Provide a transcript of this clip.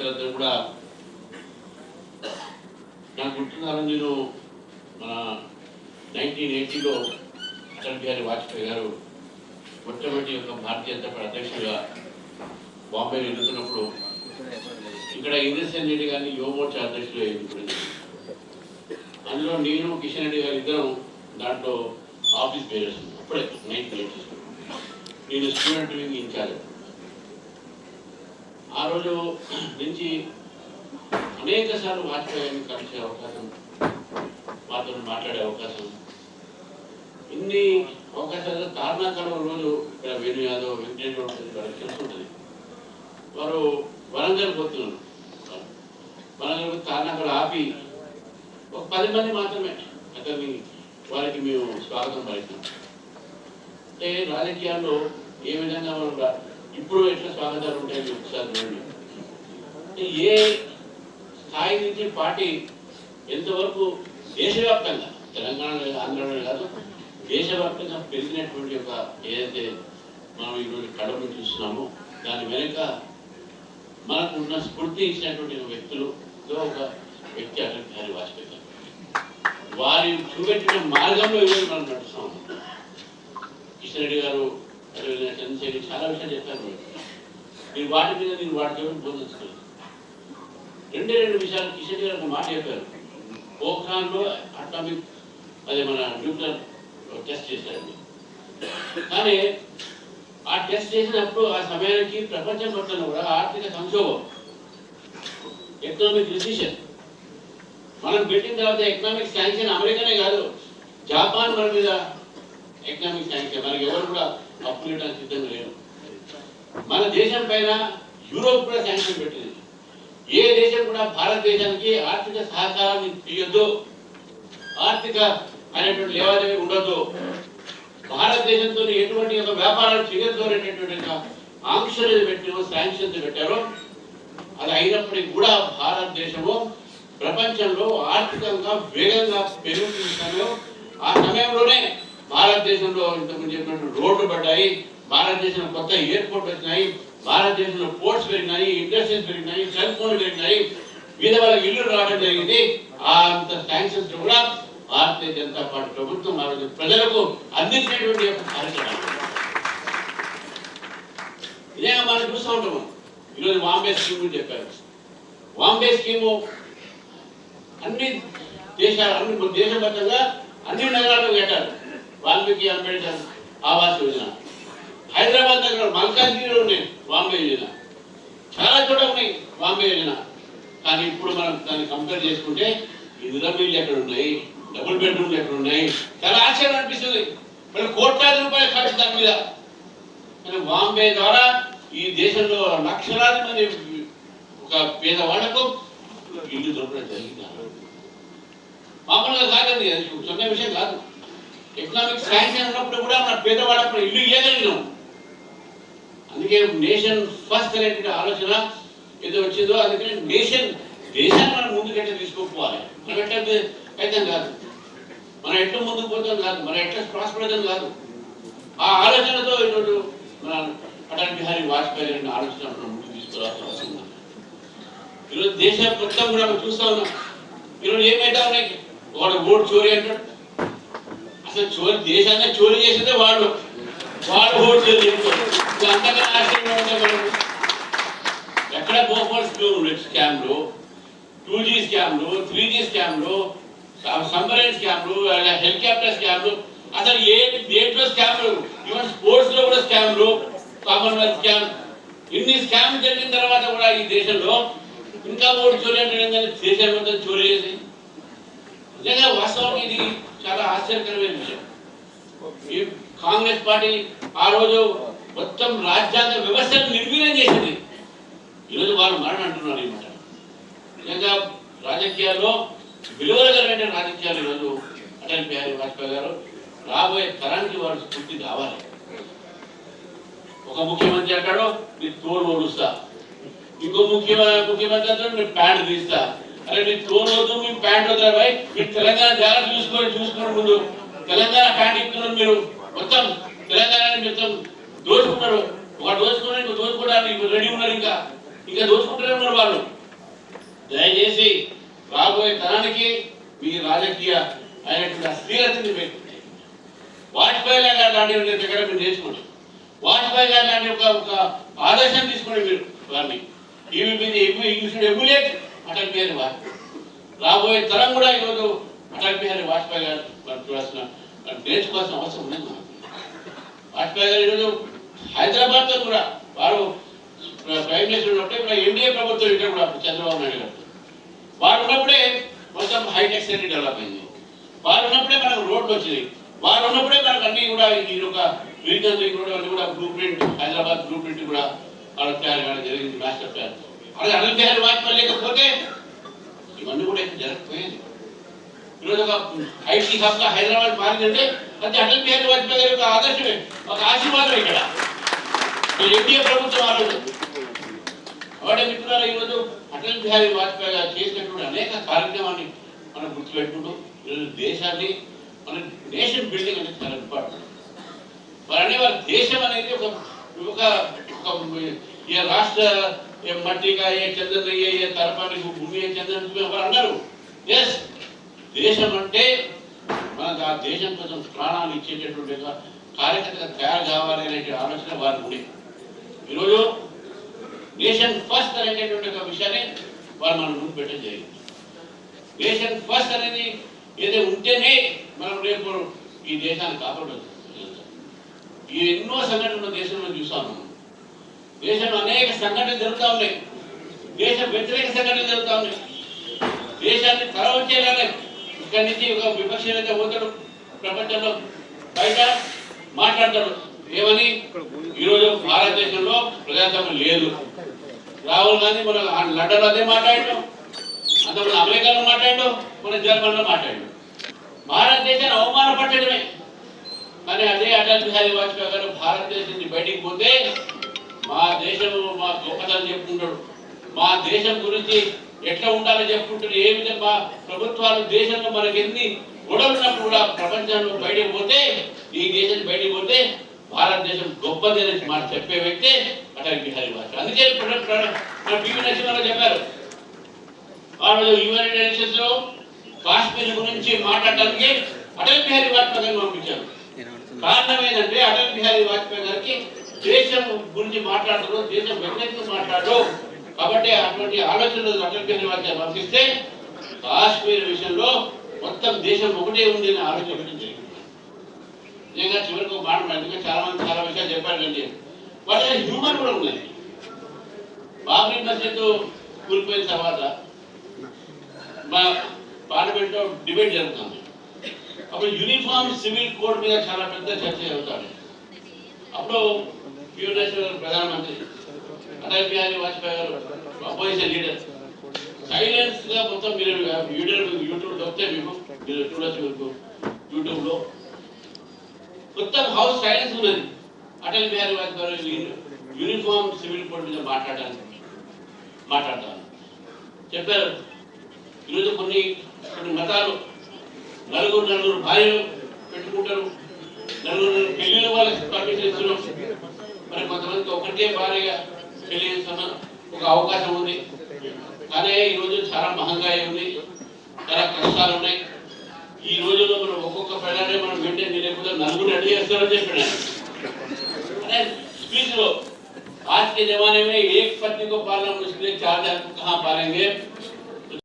పెద్దలందరూ కూడా నాకు గుర్తున్నాను. నేను మన 1980లో అటల్ బిహారీ వాజ్పేయి గారు మొట్టమొదటి యొక్క భారతీయ జనతా పార్టీ అధ్యక్షుడిగా బాంబేలో ఎన్నుకున్నప్పుడు ఇక్కడ ఇంద్రసేన్ రెడ్డి గారిని యువ మోర్చా అధ్యక్షుడిగా ఎన్నుకున్నది. అందులో నేను కిషన్ రెడ్డి గారు ఇద్దరం దాంట్లో ఆఫీస్ బేరర్స్. అప్పుడే 1980 నేను స్టూడెంట్ వింగ్ ఇన్ఛార్జ్. ఆ రోజు నుంచి అనేక సార్లు వాజ్పేయి గారిని కలిసే అవకాశం, మాతో మాట్లాడే అవకాశం, ఇన్ని అవకాశాలు. తార్నాకాలం రోజు ఇక్కడ వేణు యాదవ్, వెంకటేశ్వర వాళ్ళకి తెలుసుంటుంది. వారు వరంగల్ పోతున్నారు. వరంగల్ తార్నాకాడ ఆపి ఒక 10 మంది మాత్రమే అతన్ని వారికి మేము స్వాగతం పలికినాం. అంటే రాజకీయాల్లో ఏ విధంగా మనం ఇప్పుడు ఎట్లా స్వాగతాలు ఉంటాయని ఒకసారి చూడండి. ఏ స్థాయి నుంచి పార్టీ ఎంతవరకు దేశవ్యాప్తంగా, తెలంగాణ ఆంధ్రలో కాదు దేశవ్యాప్తంగా పెరిగినటువంటి ఒక ఏదైతే మనం ఈరోజు కడవను చూస్తున్నామో దాని వెనుక మనకు ఉన్న స్ఫూర్తి ఇచ్చినటువంటి వ్యక్తులలో ఒక వ్యక్తి అటల్ బిహారీ వాజ్పేయి గారు. వారి చూపెట్టిన మార్గంలో ఈరోజు మనం నడుస్తున్నాం. కిషన్ రెడ్డి గారు, చంద్రశేఖర్ చాలా విషయాలు చెప్పారు. మీరు వాటి మీద నేను వాటి దేవుడిని బోధించలేదు. 2 విషయాలు కిషన్ రెడ్డి గారు ఒక మాట చెప్పారు. పోఖ్రాన్లో అటామిక్ అదే మన న్యూక్లియర్ టెస్ట్ చేశారండి. కానీ ఆ టెస్ట్ చేసినప్పుడు ఆ సమయానికి ప్రపంచం మొత్తం కూడా ఆర్థిక సంక్షోభం, ఎకనామిక్ రిసిషన్. మనం పెట్టిన తర్వాత ఎకనామిక్ శాంక్షన్ అమెరికానే కాదు, జపాన్ మన మీద ఎకనామిక్ శాంక్షన్. మనకి ఎవరు కూడా అప్పు చేయడానికి సిద్ధంగా లేరు. మన దేశం పైన యూరోప్ కూడా శాంక్షన్ పెట్టింది. ఏ దేశం కూడా భారతదేశానికి ఆర్థిక సహకారాన్ని తీయొద్దు, ఆర్థిక అనేటువంటి లేవాదేవీ ఉండొద్దు, భారతదేశంతో ఎటువంటి ఒక వ్యాపారాలు చేయొద్దు అనేటటువంటి ఆంక్షలు పెట్టినో శాంక్షన్స్ పెట్టారో అది అయినప్పటికీ కూడా భారతదేశము ప్రపంచంలో ఆర్థికంగా వేగంగా పెరుగుతున్న ఆ సమయంలోనే భారతదేశంలో ఇంతకుముందు చెప్పినట్టు రోడ్లు పడ్డాయి, భారతదేశంలో కొత్త ఎయిర్పోర్ట్ వచ్చినాయి, భారతదేశంలో పోర్ట్స్ పెరిగినాయి, ఇండస్ట్రీస్ పెరిగినాయి, సెల్ ఫోన్లు పెరిగినాయి, మీద వాళ్ళకి ఇల్లు రావడం జరిగింది. అంత శాంక్షన్స్ కూడా భారతీయ జనతా పార్టీ ప్రభుత్వం ఆ రోజు ప్రజలకు అందించినటువంటి యొక్క కార్యక్రమాలు. ఇదే మనం చూస్తూ ఉంటాము. ఈరోజు వాంబే స్కీమ్ చెప్పారు. వాంబే స్కీము అన్ని దేశాలు, అన్ని దేశవ్యాప్తంగా అన్ని నగరాల్లో పెట్టారు. వాల్మీకి అంబేద్కర్ ఆవాస్ యోజన హైదరాబాద్ దగ్గర మల్కాజ్గిరిలో ఉన్నాయి వాంబే యోజన, చాలా చోట ఉన్నాయి వాంబే యోజన. కానీ ఇప్పుడు మనం దాన్ని కంపేర్ చేసుకుంటే ఇందిరా మిల్లు ఎక్కడ ఉన్నాయి, డబుల్ బెడ్రూమ్లు ఎక్కడ ఉన్నాయి, చాలా ఆశ్చర్యం అనిపిస్తుంది. మరి కోట్లాది రూపాయలు ఖర్చు దాని మీద. కానీ వాంబే ద్వారా ఈ దేశంలో లక్షలాది మంది ఒక పేదవాళ్లకు ఇల్లు దొరకడం జరిగింది. మామూలుగా కాదండి, అది చిన్న విషయం కాదు. ఎకనామిక్ శాంక్షన్ ఉన్నప్పుడు కూడా మన పేదవాళ్ళప్పుడు ఇల్లు ఇవ్వగలిగినాం. అందుకే నేషన్ ఫస్ట్ అనేటువంటి ఆలోచన ఏదో వచ్చిందో అందుకని దేశాన్ని మనం ముందుకెట్లా తీసుకోకపోవాలి. మనం ఎట్లా అయితే కాదు, మనం ఎట్లా ముందుకు పోతాం కాదు, మనం ఎట్లా ప్రాస్పరతం కాదు. ఆ ఆలోచనతో ఈరోజు మన అటల్ బిహారీ వాజ్పేయి గారిని ఆలోచన మనం ముందుకు తీసుకురావాల్సిన అవసరం ఉంది. ఈరోజు దేశం మొత్తం కూడా మనం చూస్తా ఉన్నాం. ఈరోజు ఏమైతే ఉన్నాయి, వాడు ఓటు చోరీ అంటాడు. అసలు చోరీ, దేశాన్ని చోరీ చేసేదే వాడు ఓటు చోరీ చేసుకోవాలి. అంతగా ఆశ్చర్యంగా ఉంటాయి మనం. ఎక్కడ బోఫోర్స్ స్కామ్లు, 2G స్కామ్లు, 3G స్కామ్లు, సబ్మరైన్ స్కామ్లు, హెలికాప్టర్ స్కామ్లు, అసలు దేంట్లో స్కామ్లు, ఈవెన్ స్పోర్ట్స్ లో కూడా స్కామ్లు, కామన్వెల్త్ స్కామ్, ఇన్ని స్కామ్లు జరిగిన తర్వాత కూడా ఈ దేశంలో ఇంకా ఓటు చోరీ అంటే దేశం మొత్తం చోరీ చేసి నిజంగా వాస్తవానికి ఇది చాలా ఆశ్చర్యకరమైన విషయం. ఈ కాంగ్రెస్ పార్టీ ఆ రోజు మొత్తం రాజ్యాంగ వ్యవస్థను నిర్వీర్యం చేసింది. ఈరోజు వారు మరణ అంటున్నారు. ఈ మాట నిజంగా రాజకీయాల్లో విలువలకరమైన రాజకీయాలు ఈరోజు అటల్ బిహారీ వాజ్పేయి గారు రాబోయే తరానికి వారు స్ఫూర్తి కావాలి. ఒక ముఖ్యమంత్రి అంటాడు మీరు తోడు ఓడుస్తా, ఇంకో ముఖ్యమంత్రి అంటాడు మీరు ప్యాంట్ తీస్తా. అరే మీరు తోడు వద్దు, మీ ప్యాంట్ వద్దా భాయ్, మీరు తెలంగాణ జాగ్రత్త చూసుకుని ముందు తెలంగాణ ప్యాంట్ ఇస్తున్నారు. మీరు మొత్తం తెలంగాణని మొత్తం దోచుకున్నారు. ఒక దోచుకోవడానికి రెడీ ఉన్నారు, ఇంకా దోచుకుంటూనే ఉన్నారు వాళ్ళు. దయచేసి రాబోయే తరానికి మీ రాజకీయ అయినటువంటి అస్థిరతని వాజ్పేయి గారు లాంటి దగ్గర మీరు నేర్చుకోండి. వాజ్పేయి గారు లాంటి ఒక ఆదర్శం తీసుకోండి మీరు వారిని. ఎమ్యులేట్ అటల్ బిహారీ వాజ్పేయి. రాబోయే తరం కూడా ఈరోజు అటల్ బిహారీ వాజ్పేయి గారు చూడాల్సిన నేర్చుకోవాల్సిన అవసరం ఉన్నది. వాజ్పేయి గారు ఈరోజు హైదరాబాద్లో కూడా వారు ప్రైమ్ మినిస్టర్ ఉన్నప్పుడే ఇప్పుడు ఎన్డీఏ ప్రభుత్వం ఇక్కడ కూడా చంద్రబాబు నాయుడు గారు వారు ఉన్నప్పుడే మొత్తం హైటెక్ సిటీ డెవలప్ అయింది. వారు ఉన్నప్పుడే మనకు రోడ్లు వచ్చినాయి. వారు ఉన్నప్పుడే మనకు అన్ని కూడా ఈ యొక్క రీజనల్ కూడా అన్ని కూడా blue print Hyderabad blue print కూడా వాళ్ళకి తయారు కావడం జరిగింది. మాస్టర్ ప్లాన్ అలాగే అటల్ బిహారీ వాజ్పేయి లేకపోతే ఇవన్నీ కూడా అయితే జరగకపోయేది. ఈరోజు ఒక ఐటీ హబ్గా హైదరాబాద్ మారిందంటే అది అటల్ బిహారీ వాజ్పేయి గారి యొక్క ఆదర్శమే, ఒక ఆశీర్వాదం ఇక్కడ ఎన్డీఏ ప్రభుత్వం ఆలోచన. కాబట్టి మిత్రులారా, ఈరోజు అటల్ బిహారీ వాజ్పేయి గారు చేసినటువంటి అనేక కార్యక్రమాన్ని మనం గుర్తుపెట్టుకుంటూ ఈరోజు దేశాన్ని మన నేషన్ బిల్డింగ్ అనేది చాలా ఇంపార్టెంట్. వారు అనేవారు దేశం అనేది ఒక ఏ రాష్ట్ర మట్టిగా ఏ చంద్రన్ ఏ తరపానికి భూమి ఏ చంద్రన్ వారు అన్నారు. ఎస్, దేశం అంటే మనకు ఆ దేశం కోసం ప్రాణాలు ఇచ్చేటటువంటి కార్యకర్తగా తయారు కావాలి అనే ఆలోచన వారు ఉండే. ఈరోజు నేషన్ ఫస్ట్ అనేటటువంటి ఒక విషయాన్ని వారు మనం ముందు పెట్టడం జరిగింది. నేషన్ ఫస్ట్ అనేది ఏదో ఉంటేనే మనం రేపు ఈ దేశాన్ని కాపాడవచ్చు. ఈ ఎన్నో సంఘటనలు దేశంలో చూస్తాము. దేశంలో అనేక సంఘటనలు జరుగుతూ ఉన్నాయి. దేశ వ్యతిరేక సంఘటనలు జరుగుతూ ఉన్నాయి. దేశాన్ని తరవచ్చేలాగా ఇక్కడి నుంచి ఒక విపక్ష నేత పోతాడు, ప్రపంచంలో బయట మాట్లాడతాడు ఏమని, ఈరోజు భారతదేశంలో ప్రజాస్వామ్యం లేదు. రాహుల్ గాంధీ మన లండన్లో అదే మాట్లాడటం, అంతకుముందు అమెరికాలో మాట్లాడటం, మన జర్మనీలో మాట్లాడటం, భారతదేశాన్ని అవమానపరచడమే. కానీ అదే అటల్ బిహారీ వాజ్పేయి గారు భారతదేశం నుంచి బయటికి పోతే మా దేశం మా గొప్పతనం చెప్పుకుంటాడు, మా దేశం గురించి ఎట్లా ఉండాలో చెప్పుకుంటాడు. ఏ విధంగా ప్రభుత్వాలు దేశంలో మనకి ఎన్ని గొడవలున్నప్పుడు కూడా ప్రపంచంలో బయటకు పోతే, ఈ దేశం బయటకు పోతే భారతదేశం గొప్పది అని మాట చెప్పే వ్యక్తి అటల్ బిహారీ వాజ్పేయి. అందుకే మన టీవీ నరసింహారావు చెప్పారు, వాళ్ళు యునైటెడ్ నేషన్స్ లో కాశ్మీర్ గురించి మాట్లాడడానికి అటల్ బిహారీ వాజ్పేయి గారిని పంపించారు. కారణం ఏంటంటే అటల్ బిహారీ వాజ్పేయి గారికి దేశం గురించి మాట్లాడరు, దేశం వ్యతిరేకంగా మాట్లాడరు. కాబట్టి అటువంటి ఆలోచనలు అటల్ బిహారీ వాజ్పేయి పంపిస్తే కాశ్మీర్ విషయంలో మొత్తం దేశం ఒకటే ఉంది అని ఆలోచించింది. నిజంగా చివరికి ఒక మాట అందుకే చాలా మంది చాలా విషయాలు చెప్పారు. కానీ వాళ్ళ హ్యూమర్ కూడా ఉన్నది. బాబ్రీ మస్జిద్ కూలిపోయిన తర్వాత మా పార్లమెంట్లో డిబేట్ జరుగుతుంది. అప్పుడు యూనిఫామ్ సివిల్ కోడ్ మీద చాలా పెద్ద చర్చ జరుగుతుంది. అప్పుడు యూనివర్సిటీ ప్రధానమంత్రి అటల్ బిహారీ వాజ్పేయి గారు అపోజిషన్ లీడర్ సైలెన్స్ గా మొత్తం మీరు యూట్యూబ్ దొరికితే మీకు మీరు చూడొచ్చు. మీకు యూట్యూబ్ లో మొత్తం హౌస్ సైలెన్స్ ఉన్నది. Atal Bihari Vajpayee uniform civil code మీద మాట్లాడతాను చెప్పారు. ఈరోజు కొన్ని మతాలు నలుగురు భార్యలు పెట్టుకుంటారు, నలుగురు పెళ్లిళ్ళు వాళ్ళకి పర్మిషన్ ఇస్తున్నాం. మరి కొంతమందికి ఒకటే భార్యగా పెళ్లి చేస్తున్న ఒక అవకాశం ఉంది. కానీ ఈరోజు చాలా మహంగాయి ఉంది, చాలా కష్టాలు ఉన్నాయి. ఈ రోజుల్లో మనం ఒక్కొక్క ప్రజాన్ని మనం మెయింటైన్ చేయలేకపోతే నలుగురు రెడీ చేస్తారని చెప్పాడు. అనే स्पीच लो आज के जमाने में एक पत्नी को पालना मुश्किल है, 4 को कहाँ पालेंगे।